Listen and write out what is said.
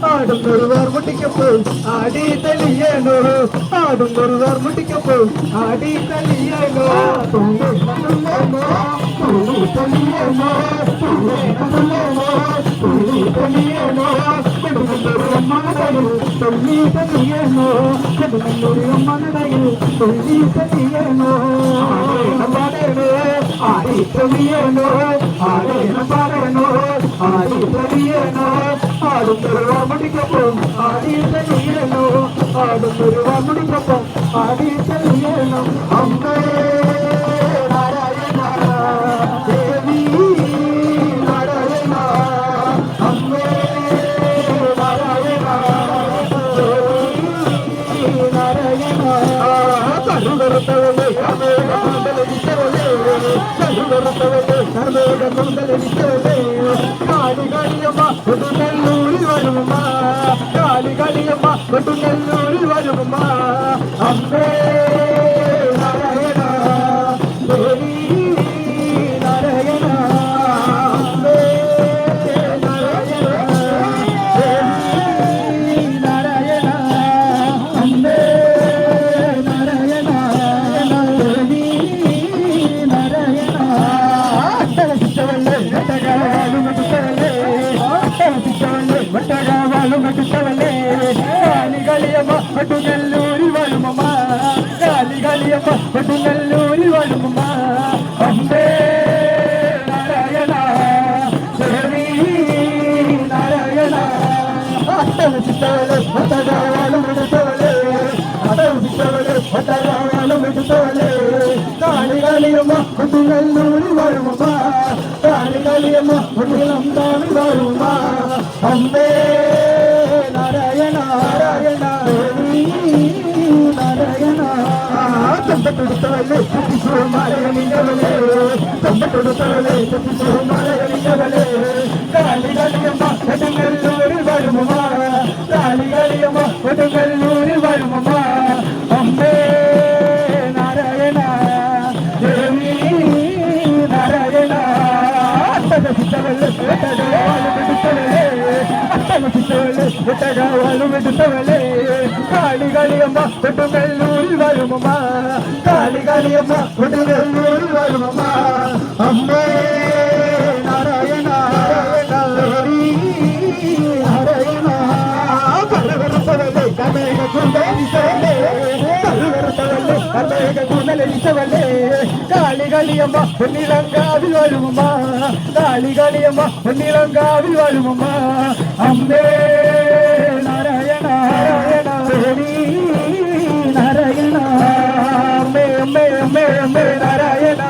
ആടുന്നൊരുവാർ മുട്ടിക്കപ്പോൾ ആടി തെളിയണോ ആടുന്നൊരുവാർ മുട്ടിക്കപ്പോൾ ആടി തെളിയണോ ആടുന്നൊരുവാർ മുടിക്കൊപ്പം ആടി തെളിയണോ ആടുന്നൊരുവാർ മുടിക്കൊപ്പം ആടി തെളിയണം അമ്മേ നാരായണ ദേവി നാരായണ അമ്മേ നാരായണ നാരായണ കരുവറുത്തവളെ കർമ്മേകമണ്ഡലിച്ചവളെ കരുവറുത്തവളെ കർമ്മേകമണ്ഡലിച്ചവളെ കാളികളിയമ്മ കൊടുങ്ങല്ലൂരിൽ വരുമ്മ കാളികളിയമ്മ കൊടുങ്ങല്ലൂരിൽ വരുമ്മ അമ്മേ നാരായണ ദേവി നാരായണ അമ്മേ നാരായണ ദേവി നാരായണ അമ്മേ നാരായണ ദേവി നാരായണ കാളികളിയമ്മ കൊടുങ്ങല്ലൂരിൽ വരുമ്മ കാളികളിയമ്മ കൊടുങ്ങല്ലൂരിൽ വരുമ്മ അമ്മേ നാരായണ ദേവി നാരായണ അട്ടവച്ചിട്ടവളെ ഒട്ടകാവാളും എടുത്തവളെ അട്ടവച്ചിട്ടവളെ ഒട്ടകാവാളും എടുത്തവളെ കാളികളിയമ്മ കൊടുങ്ങല്ലൂരിൽ വരുമ്മ കാളികളിയമ്മ കൊടുങ്ങല്ലൂരിൽ വരുമ്മ അമ്മേ നാരായണ നാരായണ ദേവി നാരായണ തൊമ്പത്തൊടുത്തവളെ സത്യശിവമാലകളിലവളെ തൊമ്പത്തൊടുത്തവളെ സത്യശിവമാലകളിലവളെ കാളികളിയമ്മ കൊടുങ്ങല്ലൂരിൽ വരുമ്മ കാളികളിയമ്മ കൊടുങ്ങല്ലൂരിൽ വരുമ്മ അമ്മേ നാരായണ ദേവി നാരായണ ഒട്ടകാവാളുമെടുത്തവളെ കാളികളിയമ്മ കൊടുങ്ങല്ലൂരിൽ വരുമ്മ കാളികളിയമ്മ കൊടുങ്ങല്ലൂരിൽ വരുമ്മ അമ്മേ നാരായണ ദേവി നാരായണ കരുവറുത്തവളെ കർമ്മേക കുണ്ടലിച്ചവളെ കരുവറുത്തവളെ കർമ്മേക കുണ്ടലിച്ചവളെ കാളികളിയമ്മ പൊന്നിളങ്കാവിൽ വരുമ്മ കാളികളിയമ്മ പൊന്നിളങ്കാവിൽ വരുമ്മ അമ്മേ നാരായണ നാരായണ ദേവി നാരായണ അമ്മേ അമ്മേ അമ്മേ അമ്മേ നാരായണ